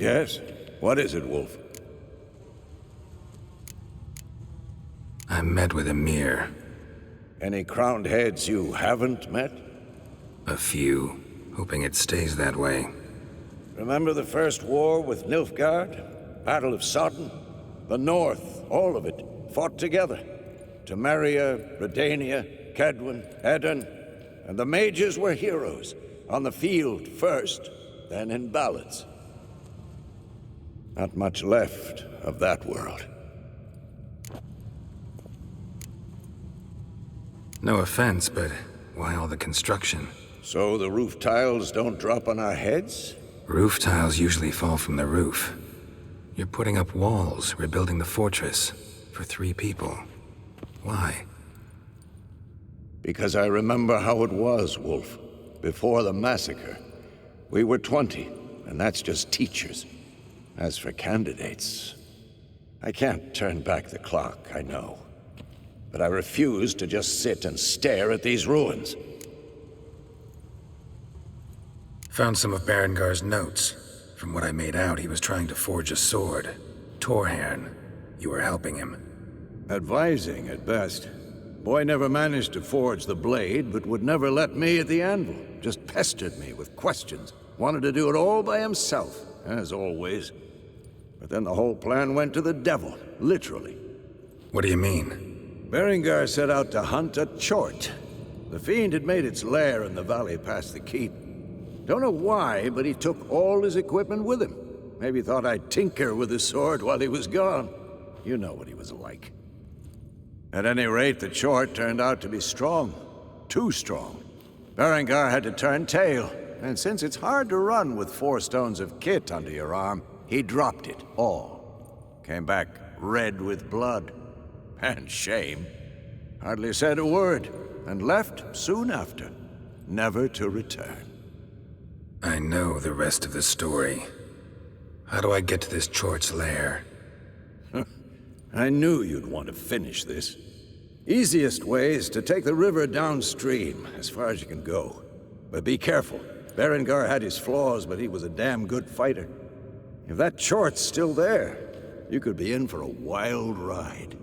Yes? What is it, Wolf? I met with Emir. Any crowned heads you haven't met? A few, hoping it stays that way. Remember the first war with Nilfgaard? Battle of Sodden? The North, all of it, fought together. Temeria, Redania, Kedwen, Edirn, and the mages were heroes. On the field first, then in ballads. Not much left of that world. No offense, but why all the construction? So the roof tiles don't drop on our heads? Roof tiles usually fall from the roof. You're putting up walls, rebuilding the fortress, for 3 people. Why? Because I remember how it was, Wolf. Before the massacre. We were 20, and that's just teachers. As for candidates, I can't turn back the clock, I know. But I refuse to just sit and stare at these ruins. Found some of Berengar's notes. From what I made out, he was trying to forge a sword. Torhern. You were helping him. Advising, at best. Boy never managed to forge the blade, but would never let me at the anvil. Just pestered me with questions. Wanted to do it all by himself, as always. But then the whole plan went to the devil, literally. What do you mean? Berengar set out to hunt a chort. The fiend had made its lair in the valley past the keep. Don't know why, but he took all his equipment with him. Maybe thought I'd tinker with his sword while he was gone. You know what he was like. At any rate, the chort turned out to be strong. Too strong. Berengar had to turn tail, and since it's hard to run with 4 stones of kit under your arm, he dropped it all. Came back red with blood. And shame. Hardly said a word, and left soon after, never to return. I know the rest of the story. How do I get to this chort's lair? I knew you'd want to finish this. Easiest way is to take the river downstream, as far as you can go. But be careful. Berengar had his flaws, but he was a damn good fighter. If that chort's still there, you could be in for a wild ride.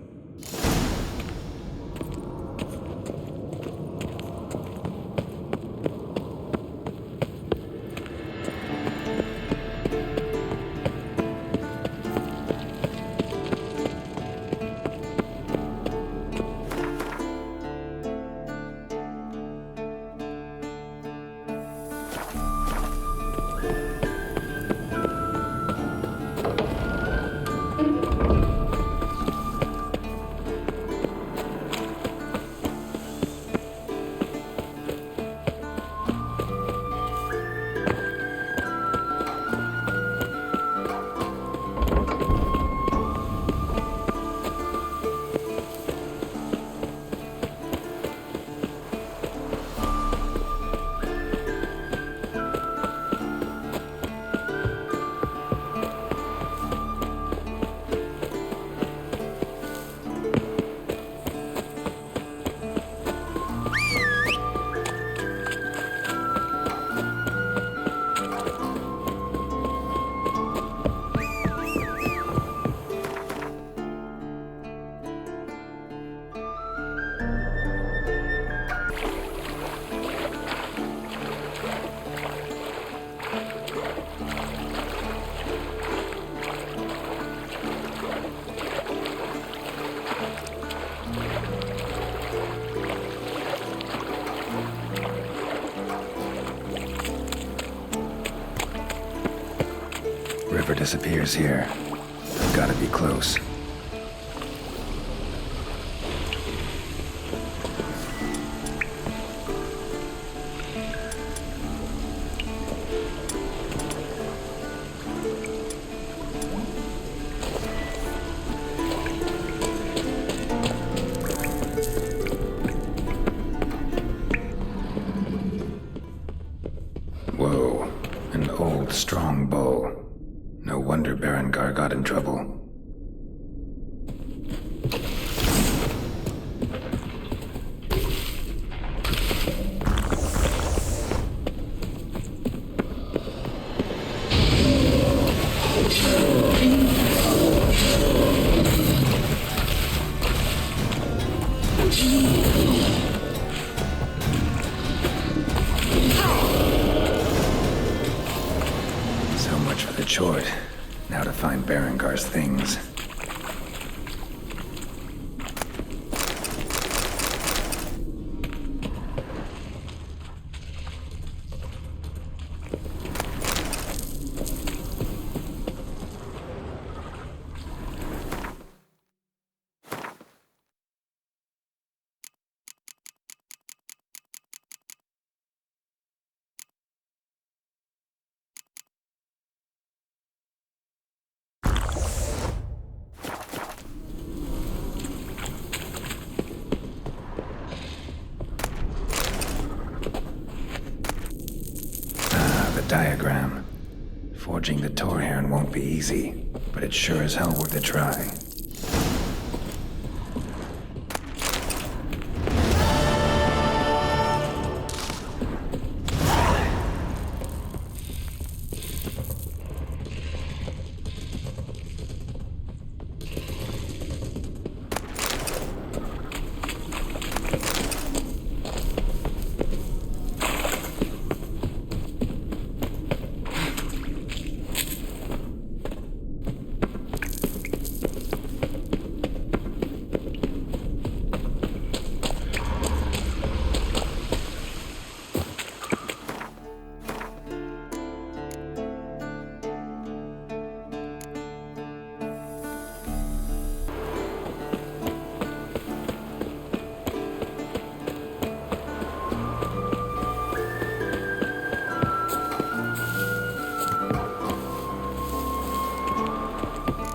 River disappears here. I've gotta be close. Whoa, an old strong bow. No wonder Berengar got in trouble. Berengar's things. The diagram. Forging the Torhairn won't be easy, but it's sure as hell worth a try.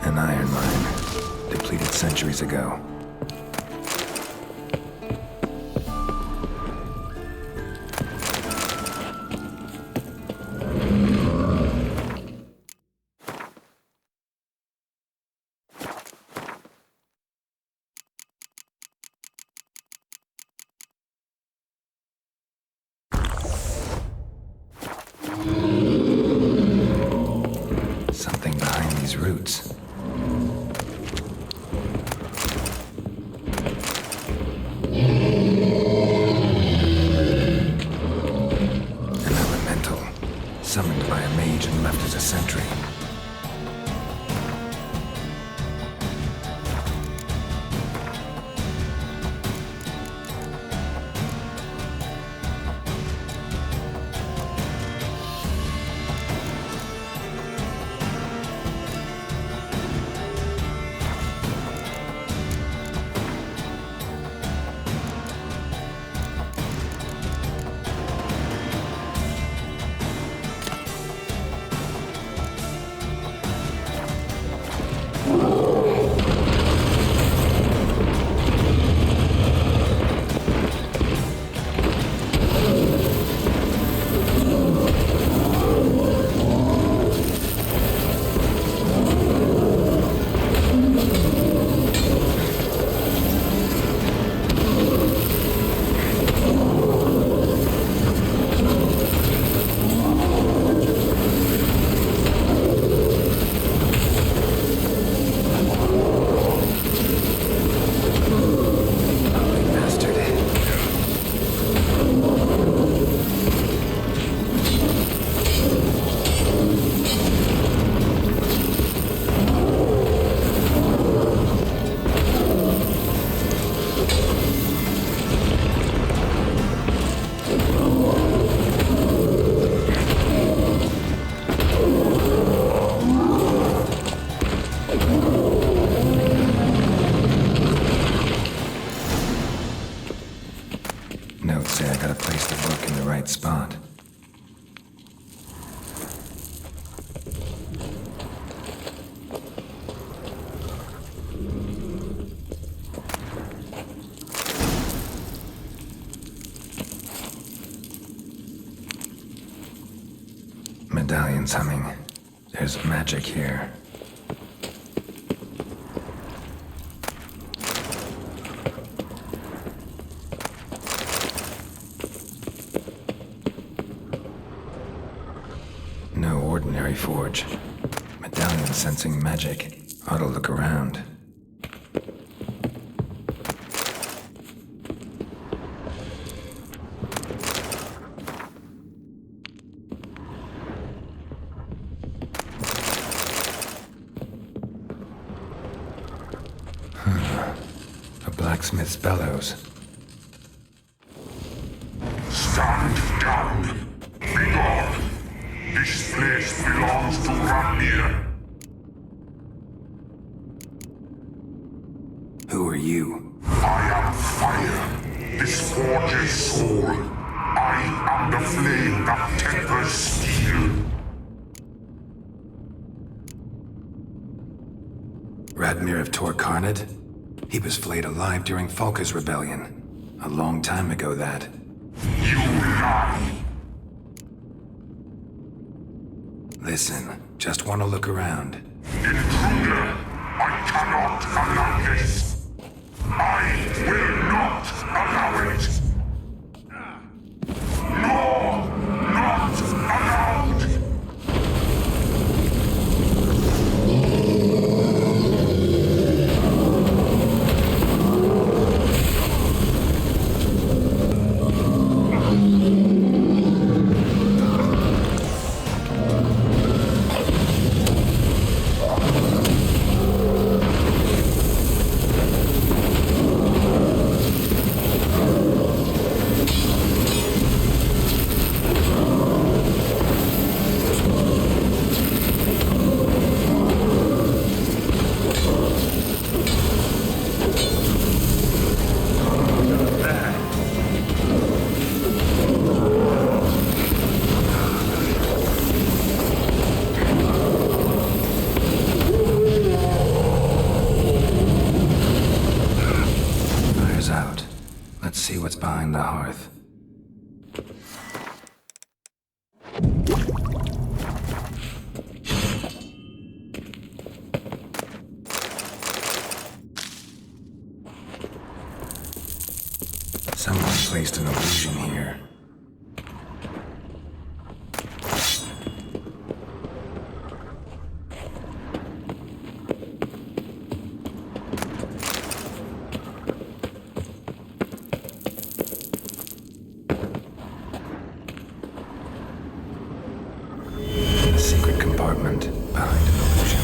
An iron mine, depleted centuries ago. Something behind these roots. Summoned by a mage and left as a sentry. Notes say I gotta place the book in the right spot. Medallion's humming. There's magic here. No ordinary forge. Medallion sensing magic. Ought to look around. blacksmith's bellows. Stand down. Be gone. This place belongs to Ramnir. Who are you? I am fire, this forge's soul. I am the flame that tempers steel. Radmir of Torcarnad? He was flayed alive during Falka's rebellion. A long time ago, that. You lie. Listen, just want to look around. Intruder, I cannot allow this. I will not allow it. No, not allowed. See what's behind the hearth. Someone placed an illusion here. Secret compartment behind an illusion.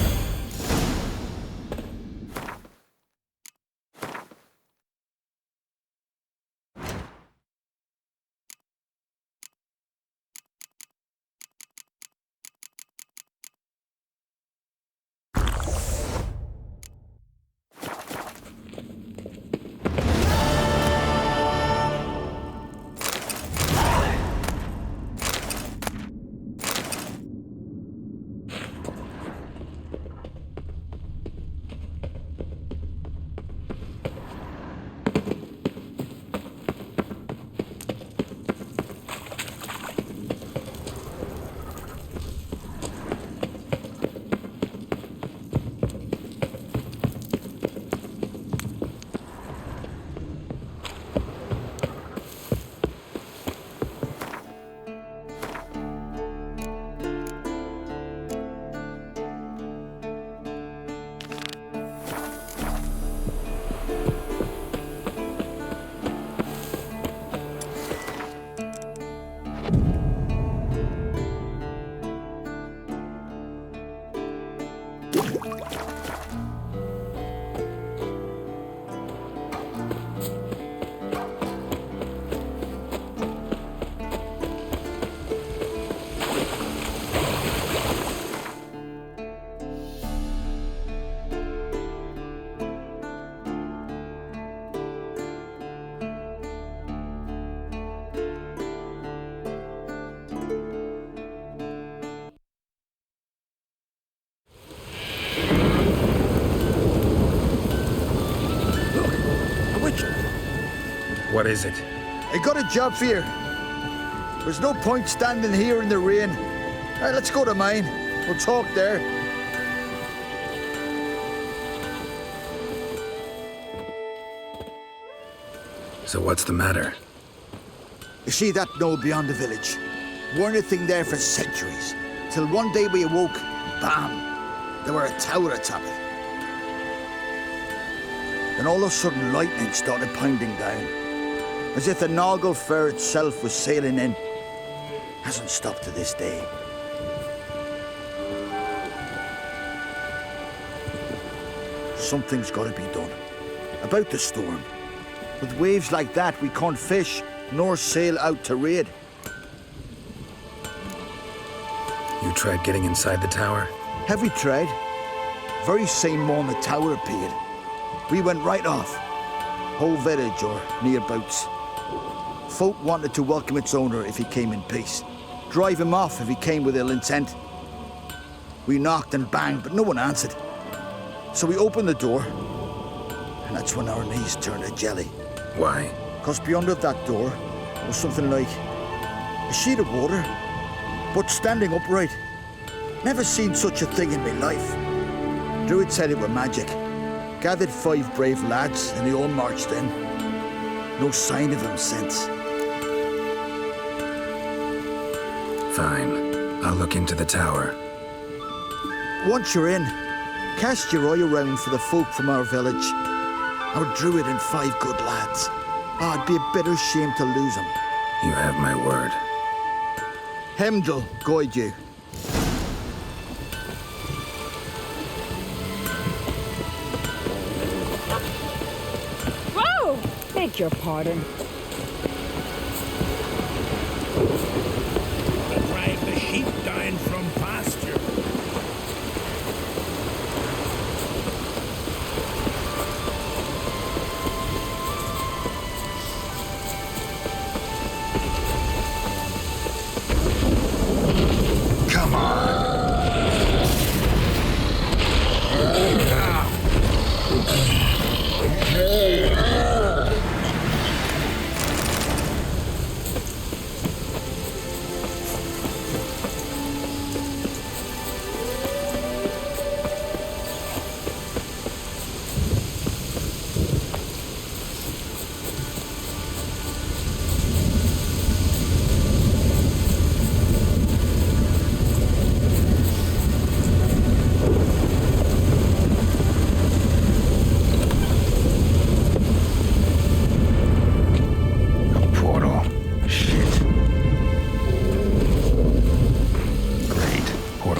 What is it? I got a job for you. There's no point standing here in the rain. All right, let's go to mine. We'll talk there. So what's the matter? You see that knoll beyond the village? Weren't a thing there for centuries. Till one day we awoke, bam! There were a tower atop it. Then all of a sudden lightning started pounding down. As if the Noggle Fair itself was sailing in. Hasn't stopped to this day. Something's got to be done. About the storm. With waves like that, we can't fish, nor sail out to raid. You tried getting inside the tower? Have we tried? Very same morn the tower appeared. We went right off. Whole village or nearabouts. Folk wanted to welcome its owner if he came in peace. Drive him off if he came with ill intent. We knocked and banged, but no one answered. So we opened the door, and that's when our knees turned to jelly. Why? 'Cause beyond of that door was something like a sheet of water, but standing upright. Never seen such a thing in my life. Druid said it were magic. Gathered 5 brave lads, and they all marched in. No sign of him since. Fine. I'll look into the tower. Once you're in, cast your eye around for the folk from our village. Our druid and 5 good lads. Oh, it'd be a bitter shame to lose them. You have my word. Hemdall guide you. Whoa! Beg your pardon. Drive the sheep down from pasture. Come on.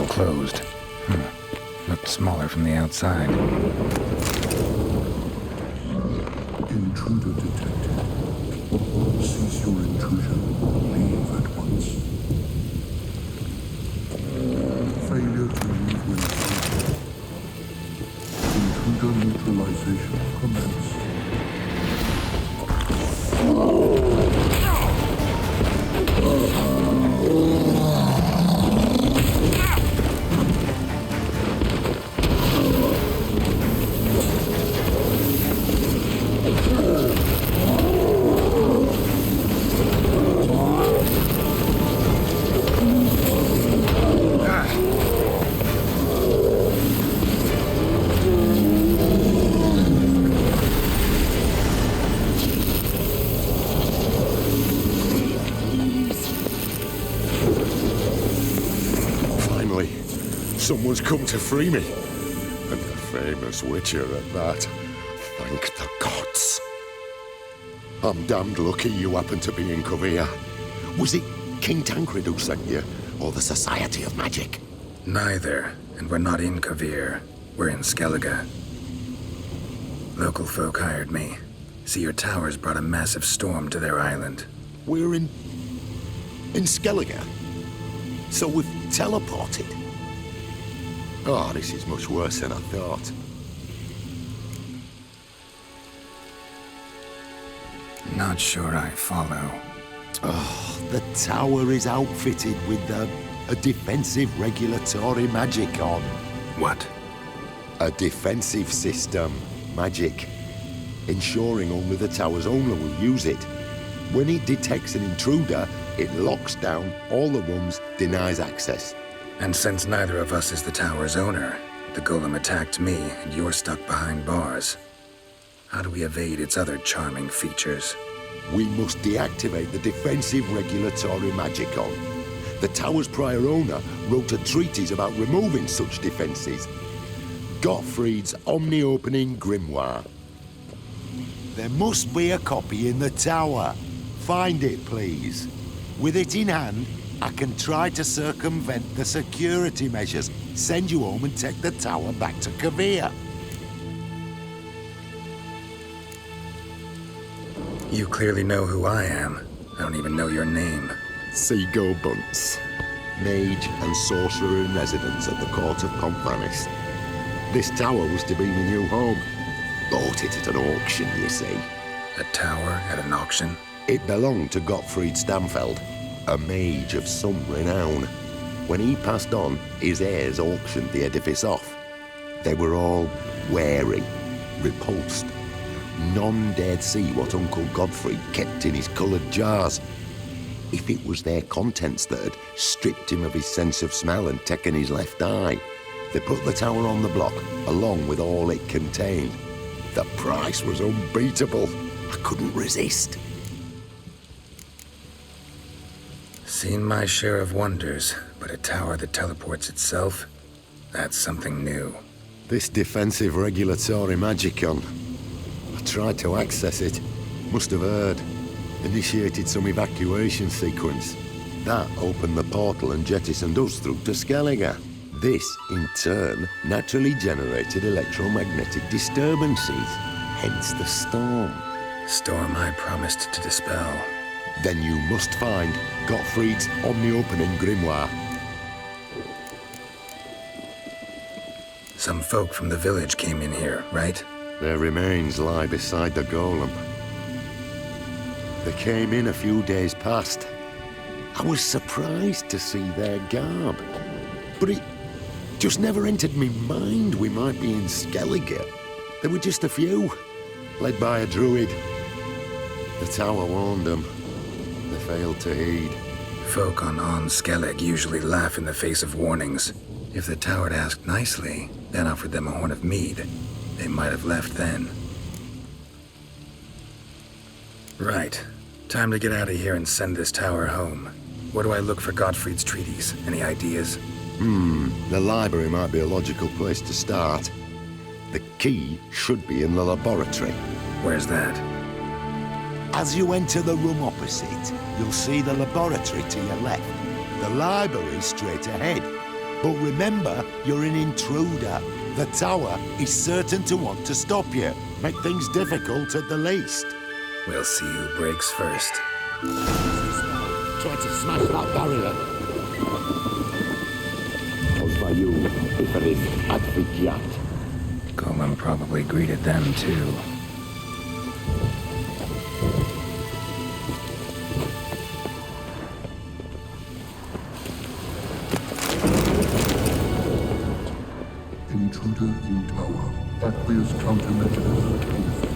Closed. Looked smaller from the outside. Intruder detected. Cease your intrusion. Leave at once. Failure to leave when found. Intruder neutralization commenced. Someone's come to free me. And a famous witcher at that. Thank the gods. I'm damned lucky you happen to be in Kovir. Was it King Tancred who sent you, or the Society of Magic? Neither, and we're not in Kovir. We're in Skellige. Local folk hired me. See, your towers brought a massive storm to their island. We're in Skellige? So we've teleported? Oh, this is much worse than I thought. Not sure I follow. Oh, the tower is outfitted with a defensive regulatory magic on. What? A defensive system. Magic. Ensuring only the tower's owner will use it. When it detects an intruder, it locks down all the rooms, denies access. And since neither of us is the tower's owner, the golem attacked me and you're stuck behind bars. How do we evade its other charming features? We must deactivate the defensive regulatory magicon. The tower's prior owner wrote a treatise about removing such defenses. Gottfried's omni-opening grimoire. There must be a copy in the tower. Find it, please. With it in hand, I can try to circumvent the security measures, send you home and take the tower back to Kovir. You clearly know who I am. I don't even know your name. Seagull Bunce, mage and sorcerer in residence at the court of Pomphanis. This tower was to be my new home. Bought it at an auction, you see. A tower at an auction? It belonged to Gottfried Stamfeld, a mage of some renown. When he passed on, his heirs auctioned the edifice off. They were all wary, repulsed. None dared see what Uncle Godfrey kept in his coloured jars. If it was their contents that had stripped him of his sense of smell and taken his left eye, they put the tower on the block, along with all it contained. The price was unbeatable. I couldn't resist. Seen my share of wonders, but a tower that teleports itself? That's something new. This defensive regulatory magicon. I tried to access it. Must have heard. Initiated some evacuation sequence. That opened the portal and jettisoned us through to Skellige. This, in turn, naturally generated electromagnetic disturbances. Hence the storm. Storm I promised to dispel. Then you must find Gottfried's omni-opening grimoire. Some folk from the village came in here, right? Their remains lie beside the golem. They came in a few days past. I was surprised to see their garb. But it just never entered me mind we might be in Skellige. There were just a few, led by a druid. The tower warned them. They failed to heed. Folk on Skellig usually laugh in the face of warnings. If the tower had asked nicely, then offered them a horn of mead, they might have left then. Right. Time to get out of here and send this tower home. Where do I look for Gottfried's treaties? Any ideas? The library might be a logical place to start. The key should be in the laboratory. Where's that? As you enter the room opposite, you'll see the laboratory to your left. The library's straight ahead. But remember, you're an intruder. The tower is certain to want to stop you. Make things difficult at the least. We'll see who breaks first. Try to smash that barrier. Osvayu, Iferis, Advigiat. Golem probably greeted them too. Intruder in tower. Aqueous countermeasures in effect.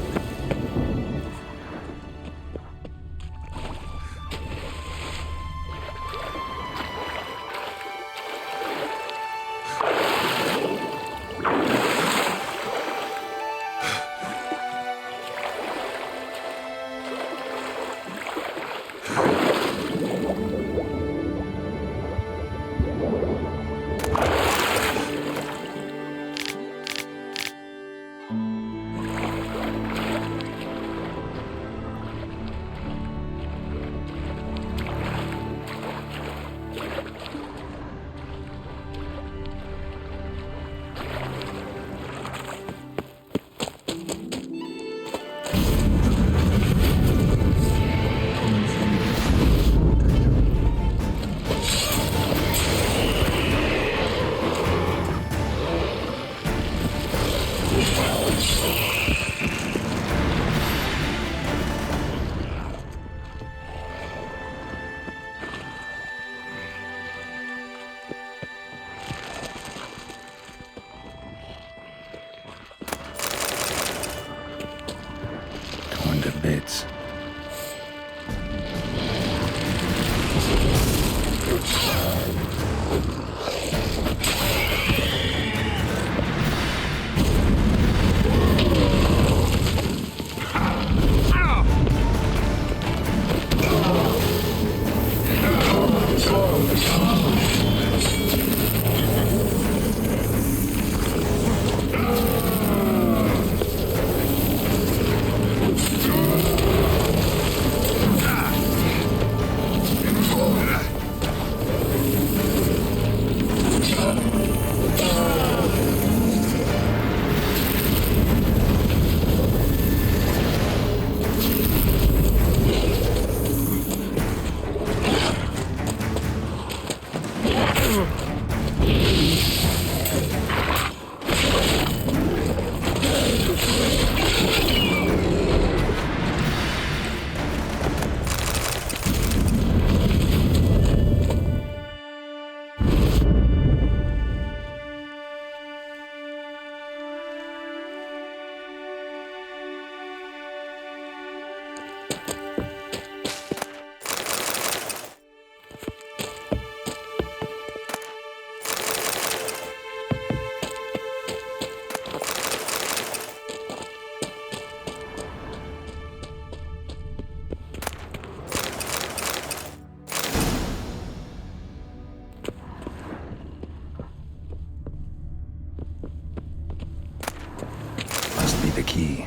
Must be the key.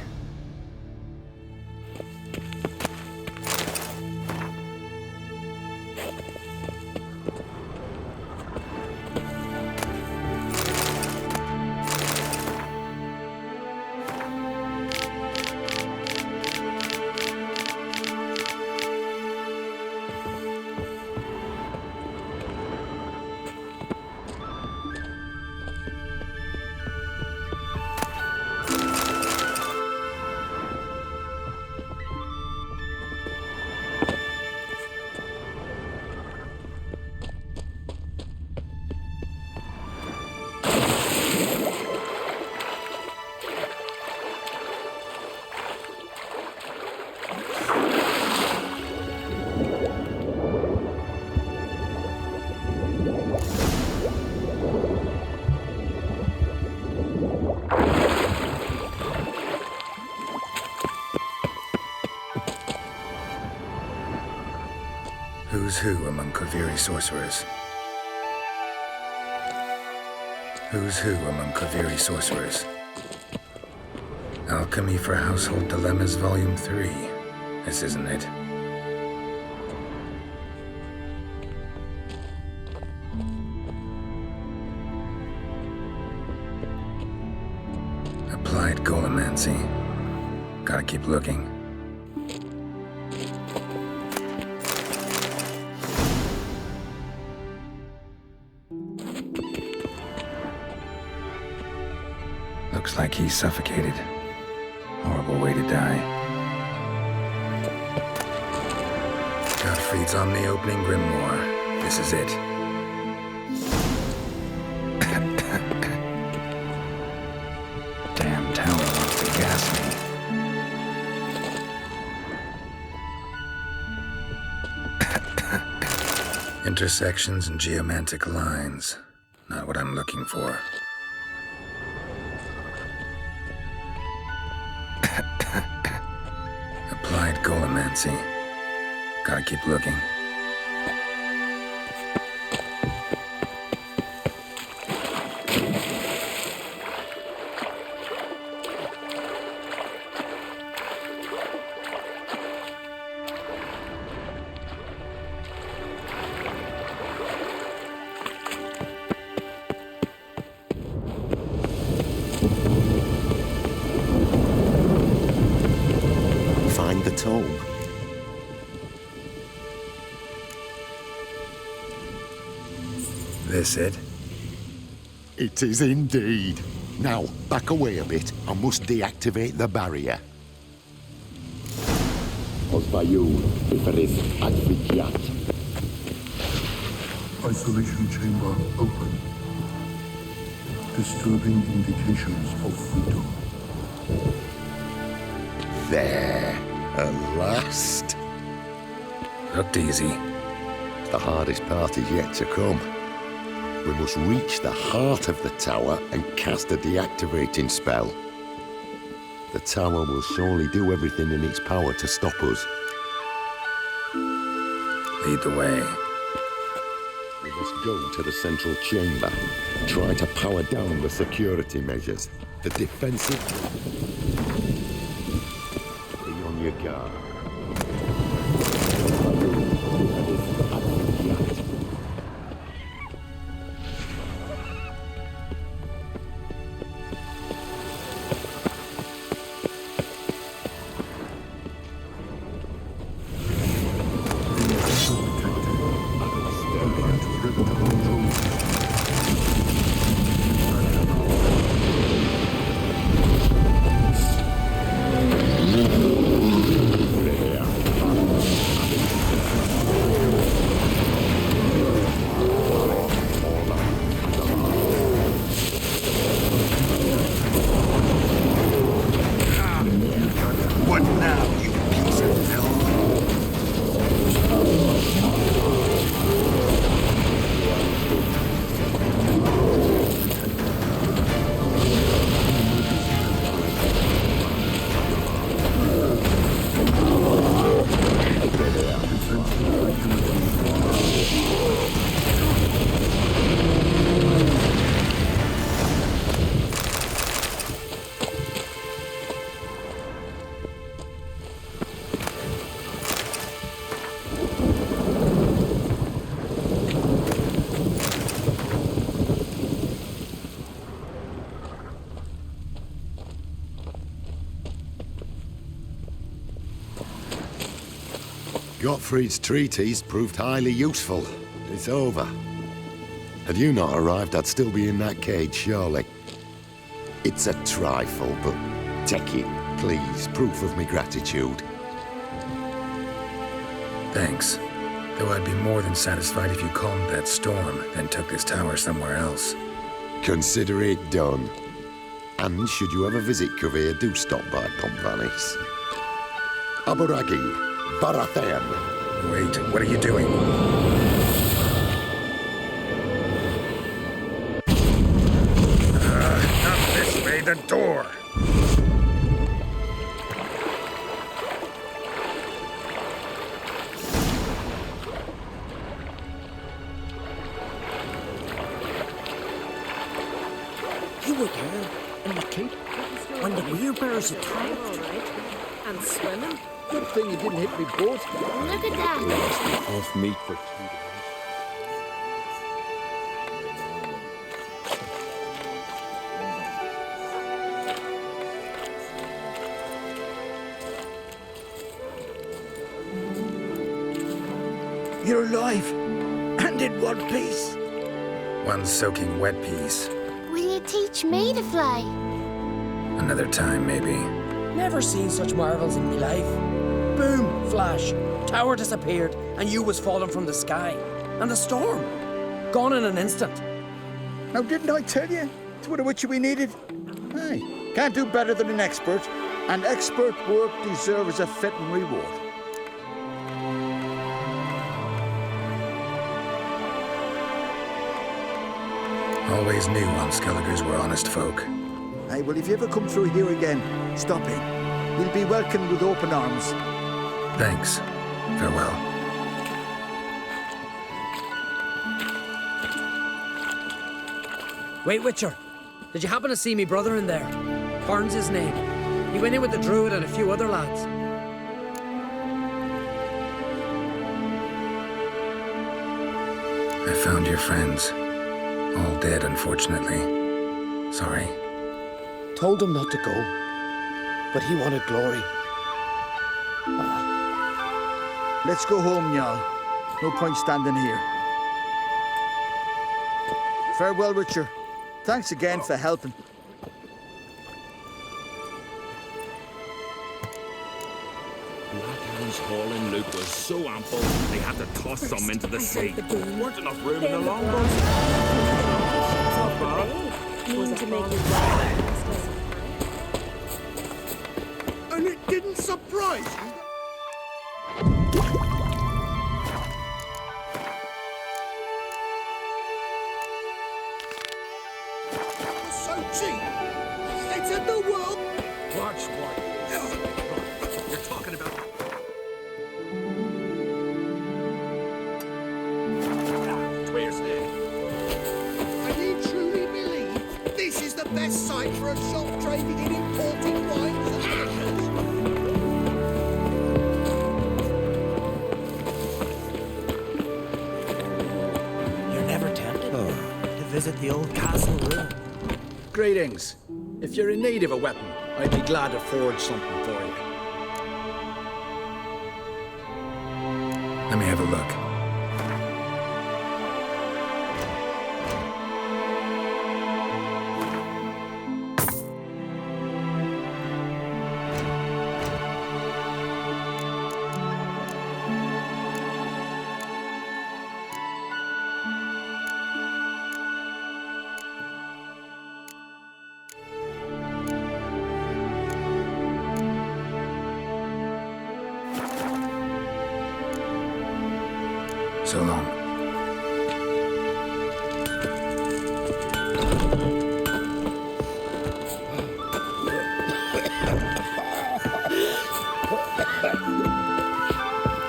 Who's who among Kaviri sorcerers? Who's who among Kaviri sorcerers? Alchemy for Household Dilemmas, Volume 3. This isn't it. Applied Golemancy. Gotta keep looking. Looks like he's suffocated. Horrible way to die. Gottfried's on the opening grimoire. This is it. Damn tower wants to gas me. Intersections and geomantic lines. Not what I'm looking for. Applied Golemancy. Gotta keep looking. Find the tome. This it? It is indeed. Now, back away a bit. I must deactivate the barrier. Pozwaju wyfrys advigiat. Isolation chamber open. Disturbing indications of freedom. There, at last. Looked easy. The hardest part is yet to come. We must reach the heart of the tower and cast a deactivating spell. The tower will surely do everything in its power to stop us. Lead the way. We must go to the central chamber, try to power down the security measures. The defensive... Be on your guard. Prevent control. Gottfried's treatise proved highly useful. It's over. Had you not arrived, I'd still be in that cage, surely. It's a trifle, but take it, please. Proof of my gratitude. Thanks. Though I'd be more than satisfied if you calmed that storm, then took this tower somewhere else. Consider it done. And should you ever visit Kavir, do stop by Pompvalis. Aburagi, Barathan. Wait, what are you doing? Not this way, the door! You were there in the coop when the wheelbarrows attacked. And swimming. Good thing you didn't hit me both. Look at that. Off meat for 2 days. You're alive. And in one piece. One soaking wet piece. Will you teach me to fly? Another time, maybe. Never seen such marvels in my life. Boom, flash, tower disappeared, and you was falling from the sky. And the storm, gone in an instant. Now, didn't I tell you? It's what which we needed. Hey, can't do better than an expert. And expert work deserves a fitting reward. Always knew on Skelligers were honest folk. Hey, well, if you ever come through here again, stop in. You'll be welcomed with open arms. Thanks. Farewell. Wait, Witcher, did you happen to see me brother in there? Barnes' his name. He went in with the druid and a few other lads. I found your friends. All dead, unfortunately. Sorry. Told him not to go, but he wanted glory. Let's go home, Jarl. No point standing here. Farewell, Witcher. Thanks again for helping. Blackhand's hauling loot was so ample, they had to toss some into the sea. There weren't enough room in the longboat. Mean to make you And it didn't surprise you? So cheap! It's in the world! Watch what? You're talking about... And you truly believe this is the best site for a shop trading in imported wines? You're never tempted to visit the old castle ruin. Greetings. If you're in need of a weapon, I'd be glad to forge something for you. Let me have a look. So long.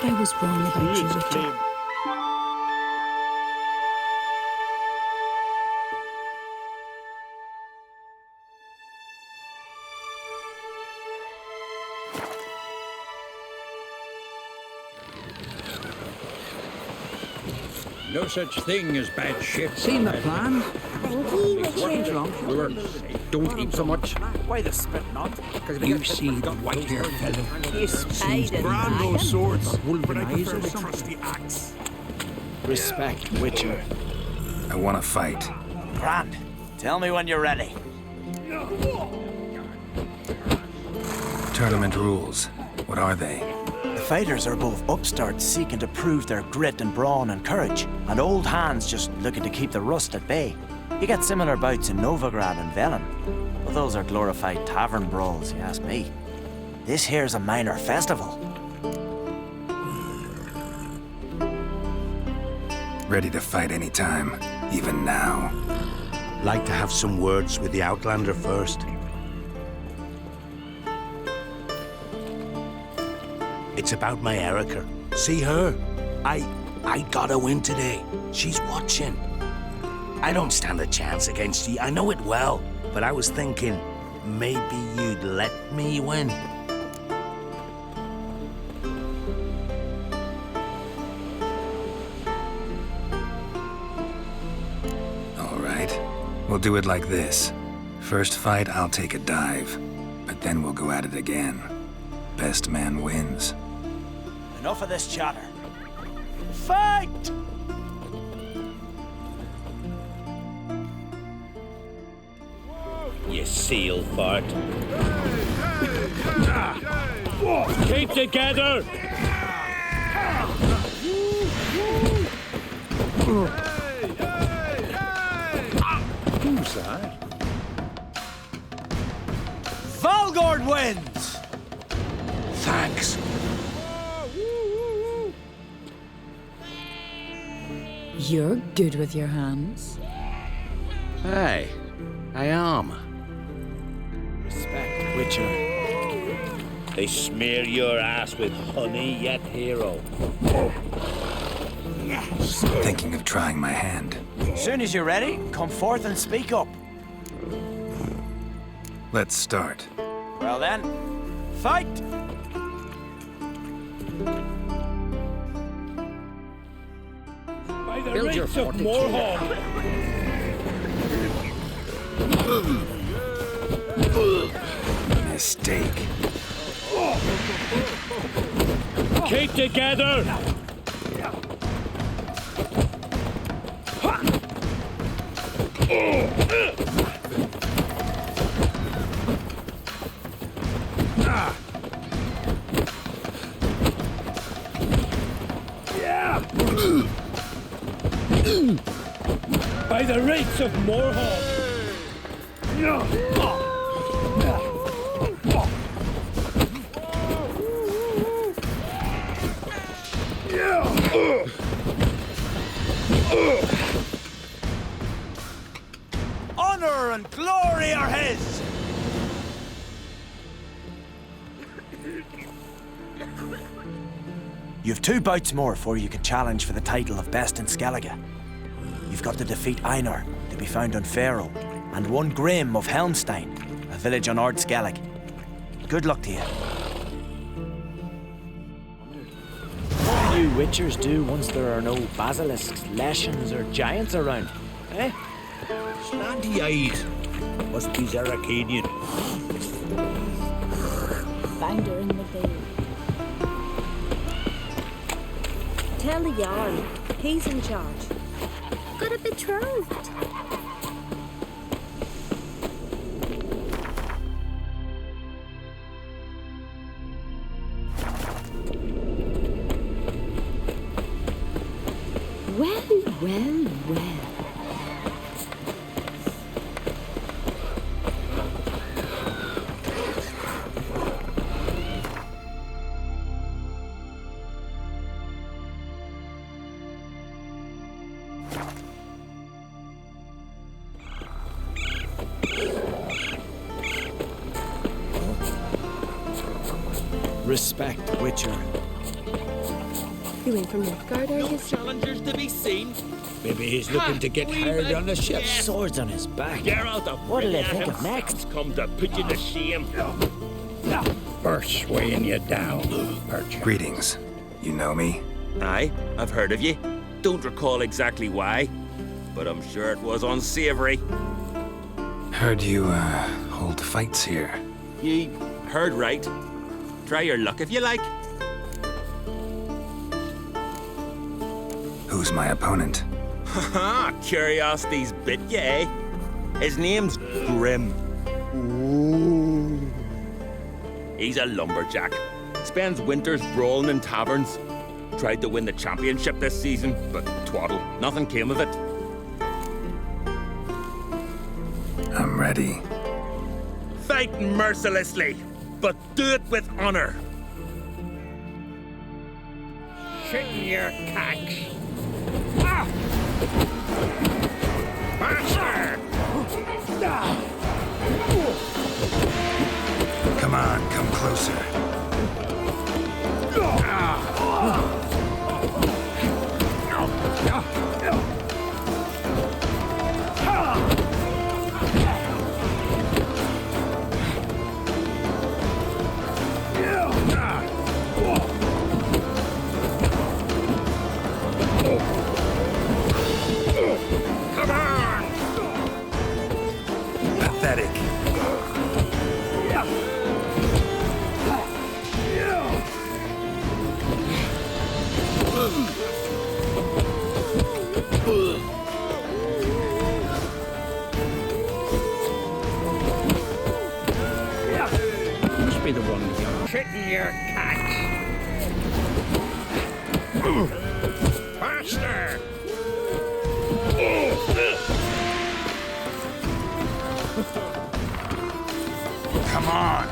I was wrong about you, Witcher. No such thing as bad ship. Seen the plan? Thank you, Witcher. Don't eat so much. Why the spit not? You see the white-haired fellow. You spied it. Brand those swords. But I prefer my trusty axe. Respect, Witcher. I want to fight. Grand. Tell me when you're ready. Tournament rules. What are they? The fighters are both upstarts seeking to prove their grit and brawn and courage, and old hands just looking to keep the rust at bay. You get similar bouts in Novigrad and Velen, but those are glorified tavern brawls, you ask me. This here's a minor festival. Ready to fight anytime, even now. Like to have some words with the Outlander first. It's about my Erica. See her? I gotta win today. She's watching. I don't stand a chance against you. I know it well. But I was thinking, maybe you'd let me win. All right. We'll do it like this. First fight, I'll take a dive. But then we'll go at it again. Best man wins. Enough of this chatter. Fight! You seal fart. Keep together! Who's that? Valgord wins! Thanks. You're good with your hands. Hey, I am. Respect, Witcher. They smear your ass with honey yet, hero. Thinking of trying my hand. Soon as you're ready, come forth and speak up. Let's start. Well then, fight! By the Build your rates of fortitude. Morhaug. Mistake. Keep together! By the rates of Morhaug. Honor and glory are his! You've 2 bouts more before you can challenge for the title of Best in Skellige. You've got to defeat Einar, to be found on Faroe, and 1 Grim of Helmstein, a village on Ard Skellig. Good luck to you. What do you Witchers do once there are no basilisks, leshens, or giants around? Eh? Slanty-eyed. Must be Zaracadian. Found her in the bay. Tell the Jarl. He's in charge. Got a betrothed. Well, well, well. Respect, Witcher. You in from Northgard, are you? Challengers to be seen. Maybe he's looking to get hired on the ship. Swords on his back. Geralt of What'll they Rivia think of himself next? Come to put you to shame. First weighing you down, Perch. Greetings. You know me? Aye, I've heard of you. Don't recall exactly why. but I'm sure it was unsavory. Heard you, hold fights here. Ye heard right. Try your luck if you like. Who's my opponent? Haha, curiosity's bit you, eh? His name's Grim. He's a lumberjack. Spends winters brawling in taverns. Tried to win the championship this season, but twaddle, nothing came of it. I'm ready. Fight mercilessly, but do it with honor. Shitting your cacks. Ah! Faster! Come on, come closer. Come on! Pathetic. Must be the one with your Shitting your cacks. Faster! Come on.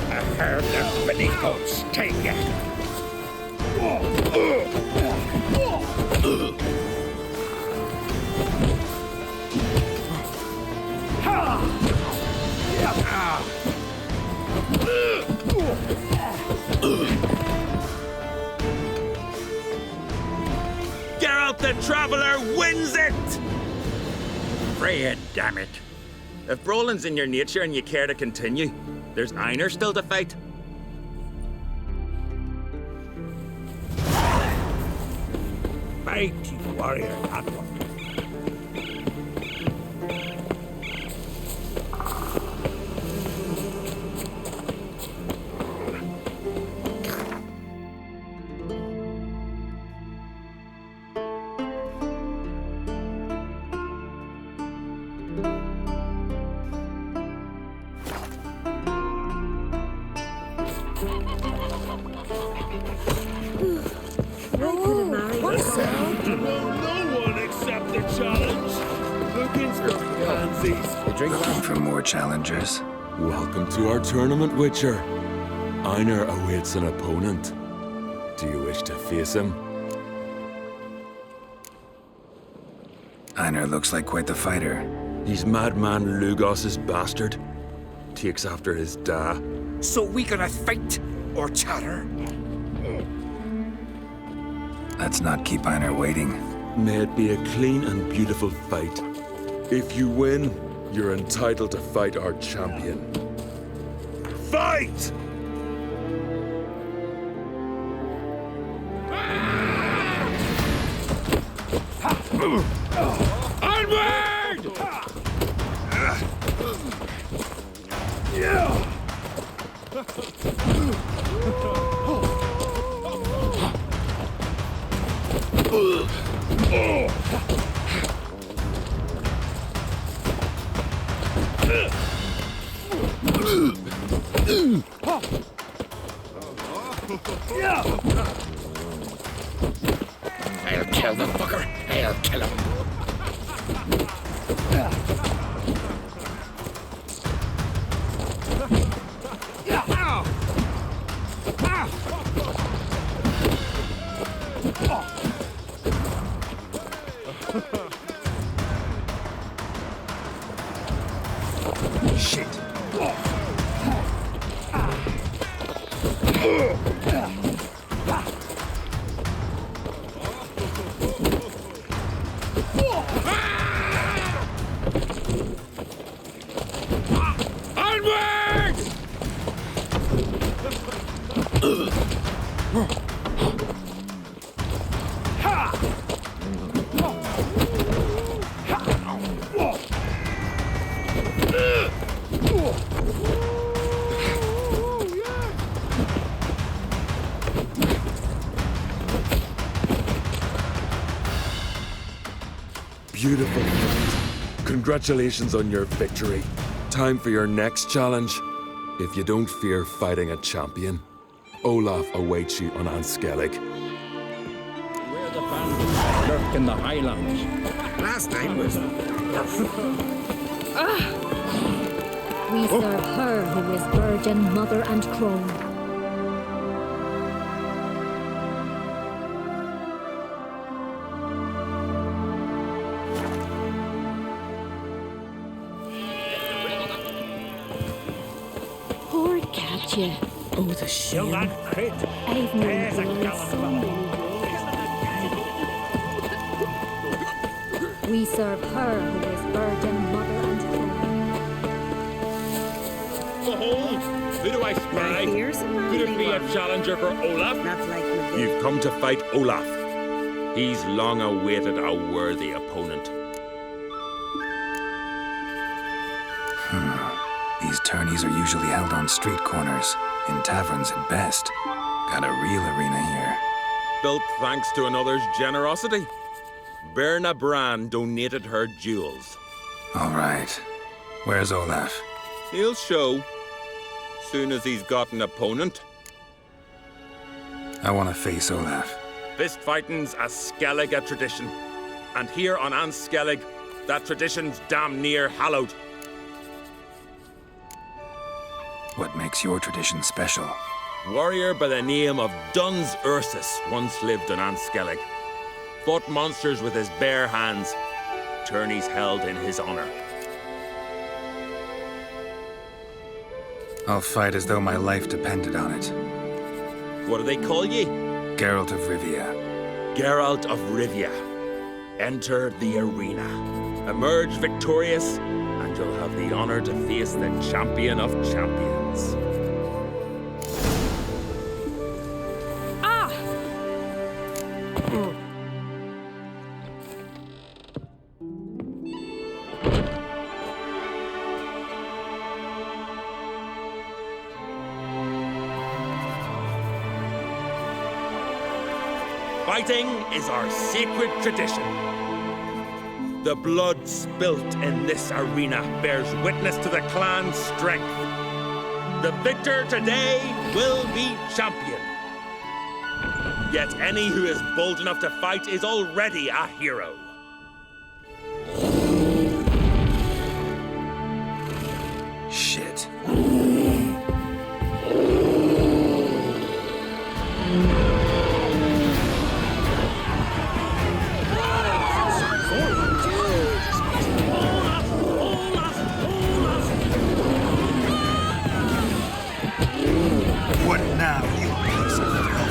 I heard the mini goats take you. Geralt the Traveler wins it! Freya, damn it. If brawling's in your nature and you care to continue, there's Einar still to fight. Mighty warrior, that one. Looking for more challengers. Welcome to our tournament, Witcher. Einar awaits an opponent. Do you wish to face him? Einar looks like quite the fighter. He's madman Lugos's bastard. Takes after his da. So we gonna fight or chatter? Let's not keep Einar waiting. May it be a clean and beautiful fight. If you win, you're entitled to fight our champion. Fight! Onward! I'll kill the fucker. I'll kill him. Shit. beautiful fight. Congratulations on your victory. Time for your next challenge. If you don't fear fighting a champion, Olaf awaits you on Anskellig. Where the bandits lurk in the highlands. Last night was... We serve her who is virgin, mother, and crone. Poor Katya. Oh, the shame. I've known her so many years. We serve her who is virgin, mother, and crone. Behold, who do I spy? Could it be a challenger for Olaf? You've come to fight Olaf. He's long awaited a worthy opponent. These tourneys are usually held on street corners, in taverns at best. Got a real arena here. Built thanks to another's generosity. Berna Brand donated her jewels. All right. Where's Olaf? He'll show. Soon as he's got an opponent. I want to face Olaf. Fist fighting's a Skellige tradition. And here on Anskellig, that tradition's damn near hallowed. What makes your tradition special? Warrior by the name of Duns Ursus once lived on Anskellig. Fought monsters with his bare hands. Tourneys held in his honor. I'll fight as though my life depended on it. What do they call ye? Geralt of Rivia. Geralt of Rivia. Enter the arena. Emerge victorious, and you'll have the honor to face the champion of champions. Ah! Fighting is our sacred tradition. The blood spilt in this arena bears witness to the clan's strength. The victor today will be champion. Yet any who is bold enough to fight is already a hero. Shit. What now, you piece of filth?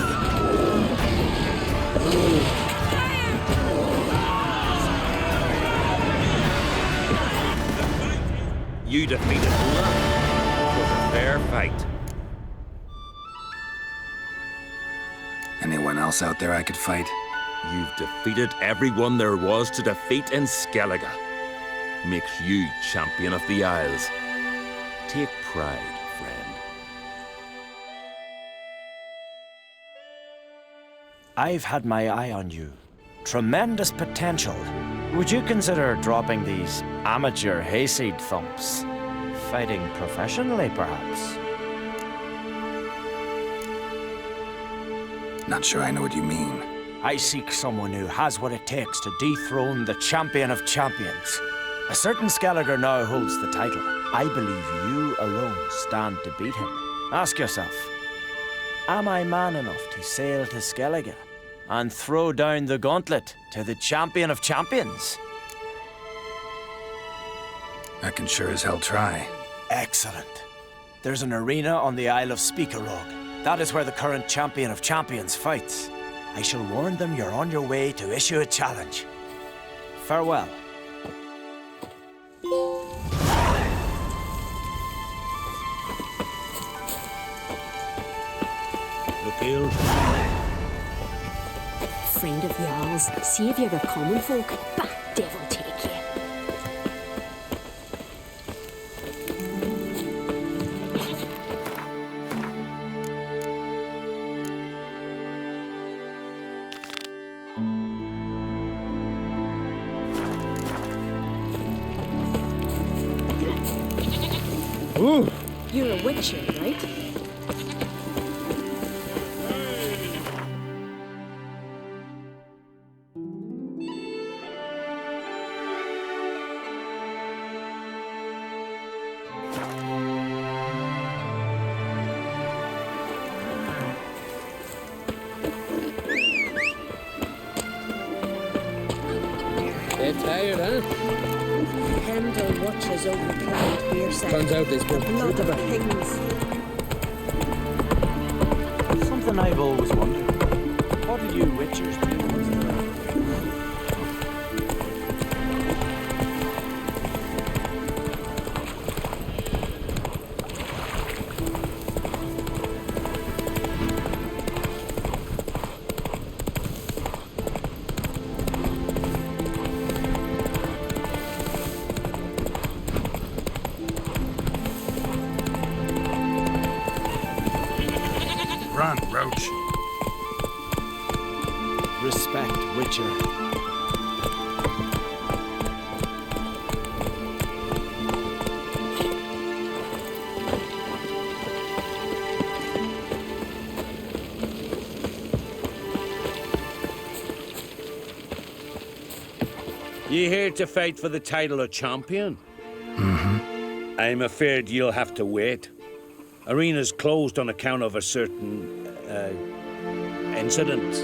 You defeated Olaf. It was a fair fight. Anyone else out there I could fight? You've defeated everyone there was to defeat in Skellige. Makes you champion of the Isles. Take pride, friend. I've had my eye on you. Tremendous potential. Would you consider dropping these amateur hayseed thumps? Fighting professionally, perhaps? Not sure I know what you mean. I seek someone who has what it takes to dethrone the champion of champions. A certain Skelliger now holds the title. I believe you alone stand to beat him. Ask yourself, am I man enough to sail to Skellige and throw down the gauntlet to the champion of champions? I can sure as hell try. Excellent. There's an arena on the Isle of Speakerog. That is where the current champion of champions fights. I shall warn them you're on your way to issue a challenge. Farewell. Friend of Jarl's, saviour of common folk, but devil take you. Ooh. You're a witcher, right? They're tired, huh? Pendle watches over Clyde beer set. Turns out they spoke the Lot truth of about it. things. Something I've always wondered. What do you witchers do? Run, Roach. Respect, Witcher. You here to fight for the title of champion? Mm-hmm. I'm afraid you'll have to wait. Arena's closed on account of a certain incident.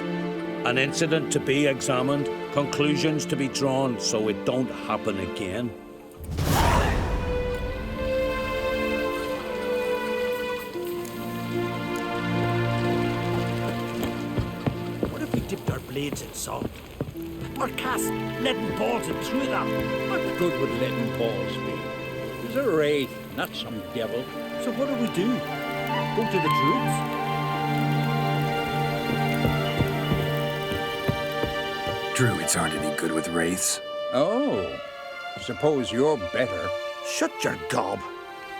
An incident to be examined, conclusions to be drawn so it don't happen again. What if we dipped our blades in salt? Or cast leaden balls in through them? What good would leaden balls be? It was a wraith, not some devil. So what do we do? Go to the druids? Druids aren't any good with wraiths. Oh, suppose you're better. Shut your gob.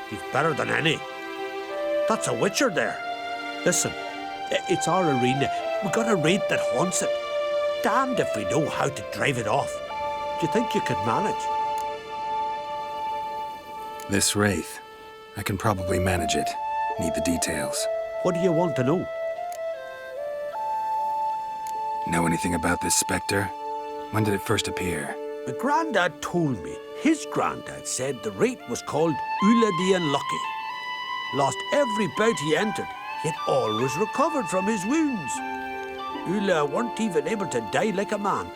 He's better than any. That's a witcher there. Listen, it's our arena. We got a wraith that haunts it. Damned if we know how to drive it off. Do you think you could manage? This wraith, I can probably manage it. Need the details. What do you want to know? Know anything about this specter? When did it first appear? My granddad told me his granddad said the wraith was called Ula the Unlucky. Lost every bout he entered, yet always recovered from his wounds. Ula weren't even able to die like a man.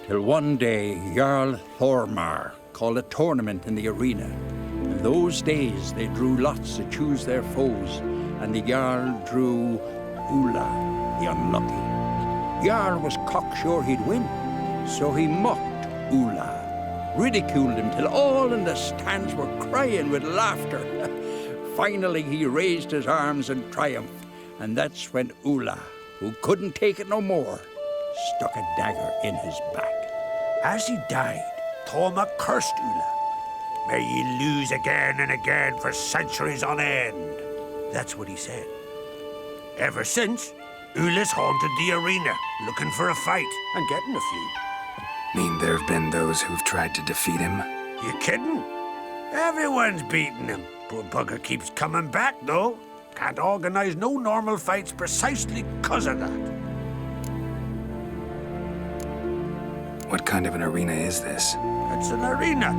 Till one day, Jarl Thormar called a tournament in the arena. In those days, they drew lots to choose their foes, and the Jarl drew Ula, the Unlucky. Jarl was cocksure he'd win, so he mocked Ula, ridiculed him till all in the stands were crying with laughter. Finally, he raised his arms in triumph, and that's when Ula, who couldn't take it no more, stuck a dagger in his back. As he died, Thorma cursed Ula. May ye lose again and again for centuries on end. That's what he said. Ever since, Ula's haunted the arena, looking for a fight and getting a few. Mean there have been those who've tried to defeat him? You kidding? Everyone's beating him. Poor bugger keeps coming back, though. Can't organize no normal fights precisely 'cause of that. What kind of an arena is this? It's an arena,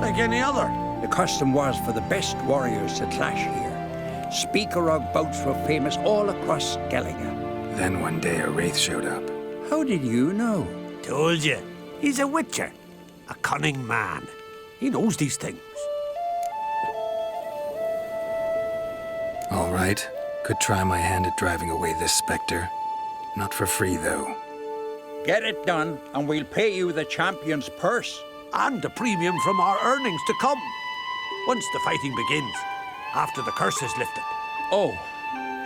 like any other. The custom was for the best warriors to clash here. Speakerog bouts were famous all across Skellige. Then one day a wraith showed up. How did you know? Told you. He's a witcher. A cunning man. He knows these things. All right, could try my hand at driving away this specter. Not for free, though. Get it done, and we'll pay you the champion's purse. And the premium from our earnings to come. Once the fighting begins, after the curse is lifted. Oh,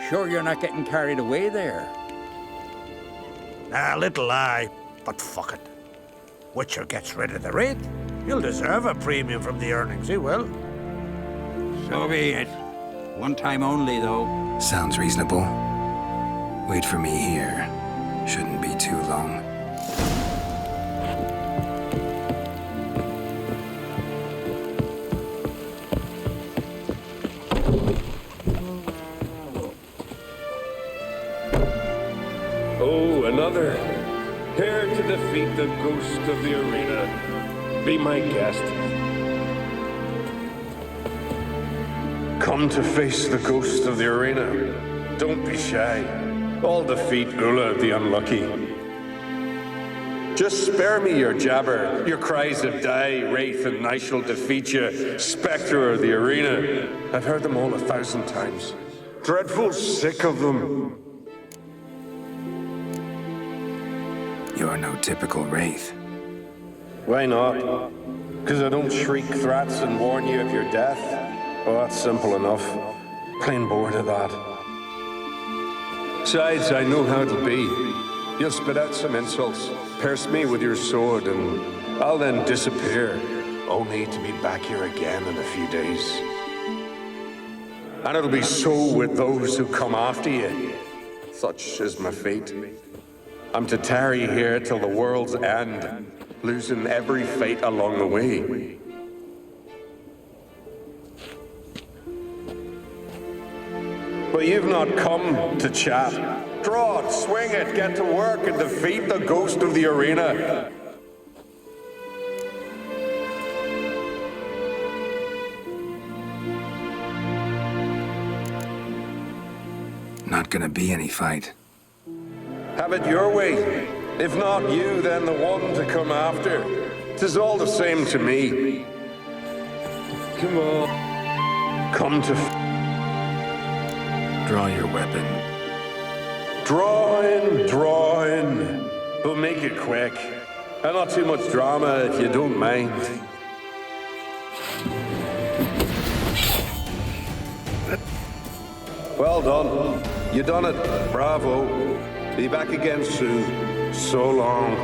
sure you're not getting carried away there? A little lie, but fuck it. Witcher gets rid of the wraith. He'll deserve a premium from the earnings, he will. So be it. One time only, though. Sounds reasonable. Wait for me here. Shouldn't be too long. know another. Here to defeat the ghost of the arena. Be my guest. Come to face the ghost of the arena. Don't be shy. I'll defeat Ula the Unlucky. Just spare me your jabber, your cries of die, wraith, and I shall defeat you, spectre of the arena. I've heard them all 1,000 times. Dreadful sick of them. You're no typical wraith. Why not? Because I don't shriek threats and warn you of your death? Oh, that's simple enough. Plain bored of that. Besides, I know how it'll be. You'll spit out some insults, pierce me with your sword, and I'll then disappear, only to be back here again in a few days. And it'll be so with those who come after you. Such is my fate. I'm to tarry here till the world's end, losing every fate along the way. But you've not come to chat. Draw it, swing it, get to work and defeat the ghost of the arena. Not gonna be any fight. Have it your way. If not you, then the one to come after. 'Tis all the same to me. Come on. Come to... Draw your weapon. Draw in. But make it quick. And not too much drama if you don't mind. Well done. You done it. Bravo. Be back again soon. So long.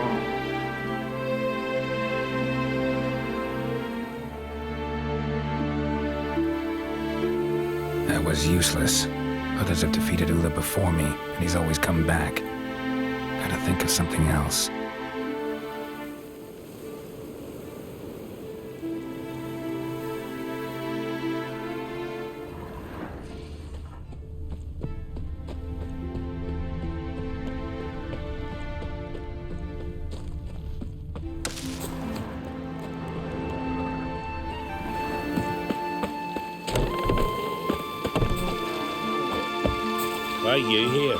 That was useless. Others have defeated Ula before me, and he's always come back. Gotta think of something else. Why are you here?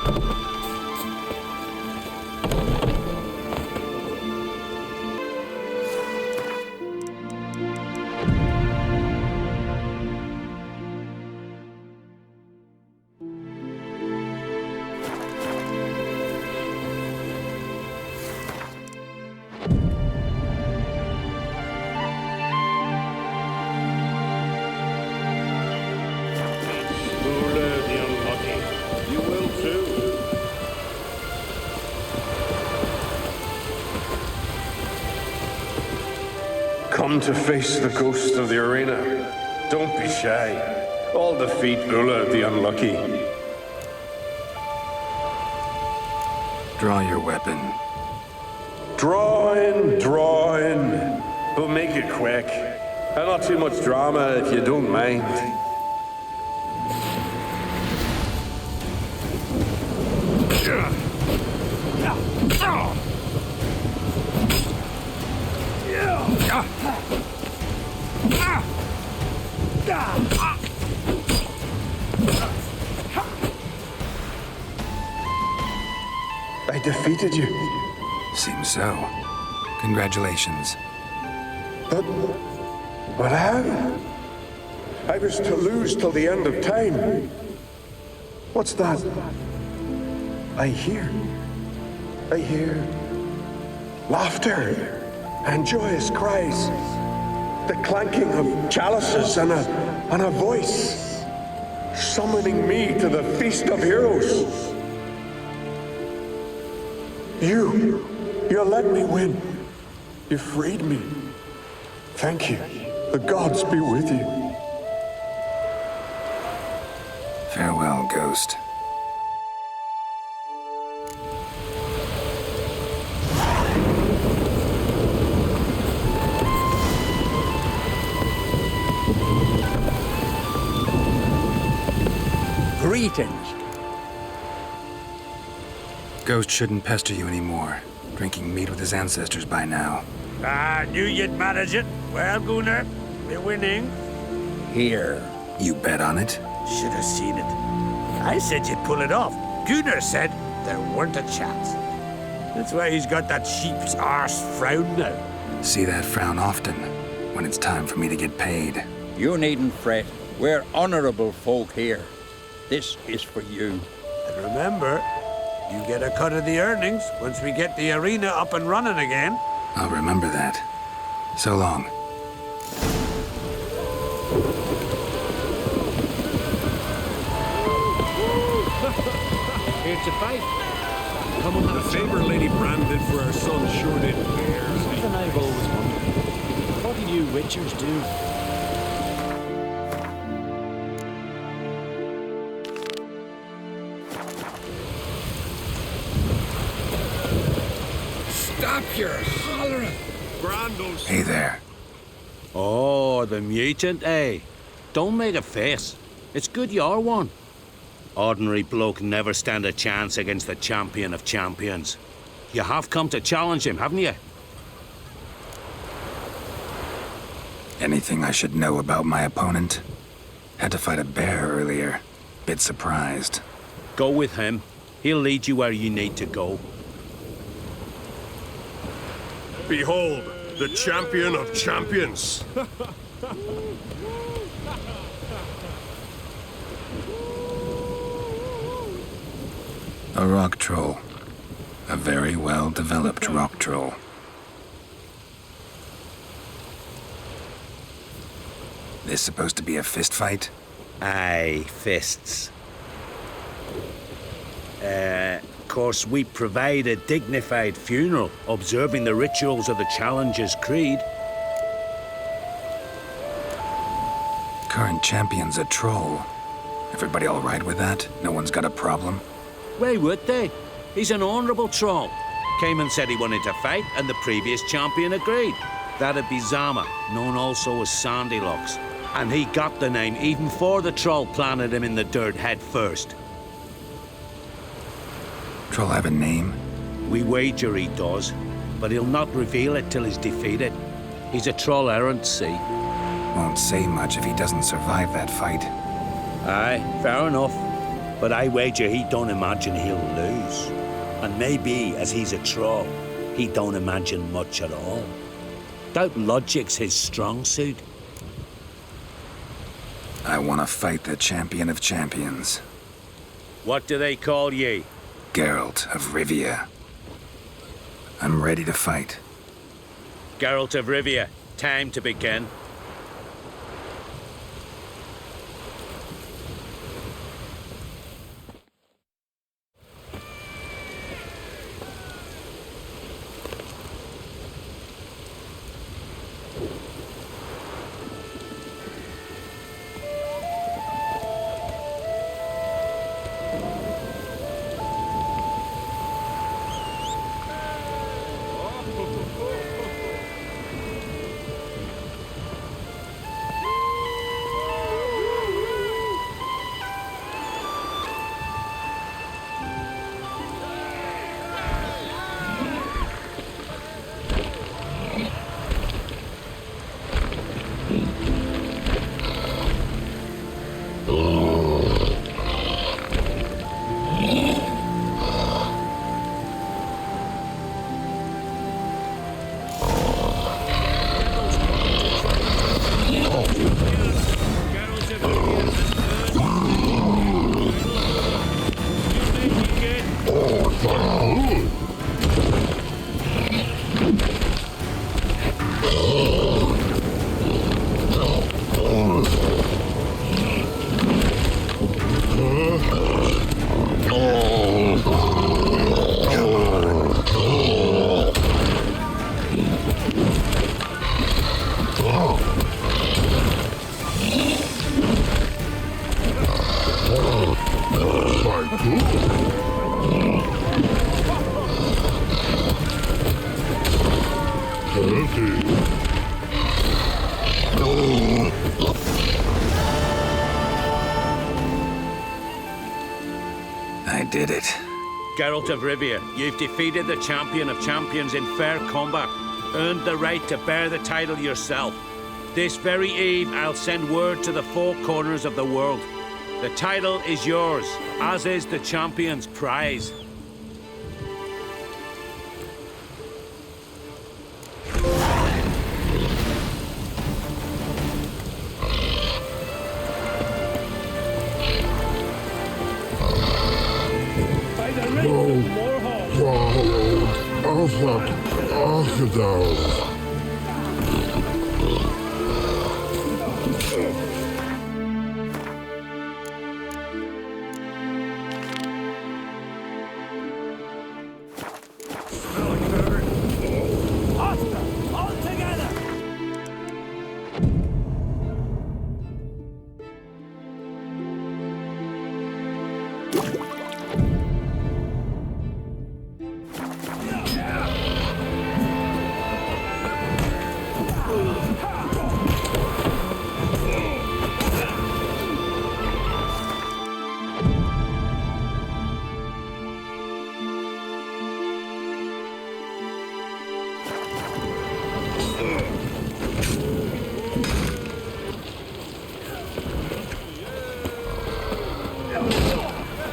Come to face the ghost of the arena. Don't be shy. I'll defeat Ula the Unlucky. Draw your weapon. Draw in. But make it quick. And not too much drama if you don't mind. I defeated you. Seems so. Congratulations. But how? I was to lose till the end of time. What's that? I hear laughter and joyous cries, the clanking of chalices and a voice summoning me to the feast of heroes. You let me win. You freed me. Thank you. The gods be with you. Farewell, Ghost. Greetings. Ghost shouldn't pester you anymore. Drinking meat with his ancestors by now. I knew you'd manage it. Well, Gunnar, we're winning. Here. You bet on it? Should have seen it. I said you'd pull it off. Gunnar said there weren't a chance. That's why he's got that sheep's arse frown now. See that frown often, when it's time for me to get paid. You needn't fret. We're honorable folk here. This is for you. And remember, you get a cut of the earnings once we get the arena up and running again. I'll remember that. So long. Here's your fight. Come on, the favor Lady Brand did for our son sure did bears. Something I've always wondered. What do you witchers do? Stop your hollering. Brando's. Hey there. Oh, the mutant, eh? Don't make a face. It's good you're one. Ordinary bloke never stand a chance against the champion of champions. You have come to challenge him, haven't you? Anything I should know about my opponent? Had to fight a bear earlier. Bit surprised. Go with him. He'll lead you where you need to go. Behold, the champion of champions. A rock troll. A very well-developed rock troll. This supposed to be a fist fight? Aye, fists. Of course, we provide a dignified funeral, observing the rituals of the Challenger's Creed. Current champion's a troll. Everybody all right with that? No one's got a problem? Why would they? He's an honourable troll. Came and said he wanted to fight, and the previous champion agreed. That'd be Zama, known also as Sandylocks. And he got the name even before the troll planted him in the dirt head first. Troll have a name? We wager he does, but he'll not reveal it till he's defeated. He's a troll errant, see? Won't say much if he doesn't survive that fight. Aye, fair enough. But I wager he don't imagine he'll lose. And maybe, as he's a troll, he don't imagine much at all. Doubt logic's his strong suit. I want to fight the champion of champions. What do they call ye? Geralt of Rivia. I'm ready to fight. Geralt of Rivia, time to begin. I did it. Geralt of Rivia, you've defeated the champion of champions in fair combat, earned the right to bear the title yourself. This very eve, I'll send word to the four corners of the world. The title is yours, as is the champion's prize.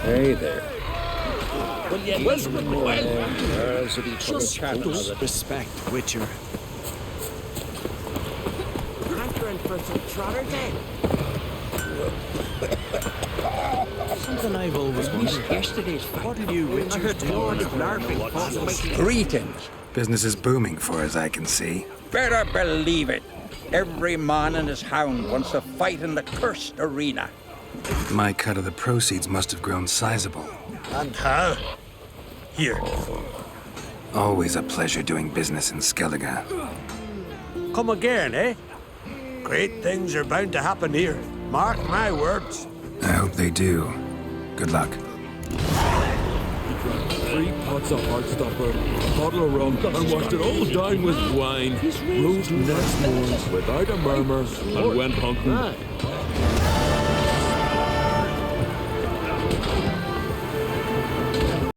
Hey there. Will you whisper Just respect, Witcher. Hankering for some trotter day. Something I've always wondered. Yesterday's What did you Witchers do? Greetings. Business is booming for as I can see. Better believe it. Every man and his hound wants to fight in the cursed arena. My cut of the proceeds must have grown sizable. And how? Here. Always a pleasure doing business in Skellige. Come again, eh? Great things are bound to happen here. Mark my words. I hope they do. Good luck. 3 pots of Heartstopper, a bottle of rum, and washed it all down with wine. Rode next morning without a murmur and went hunting.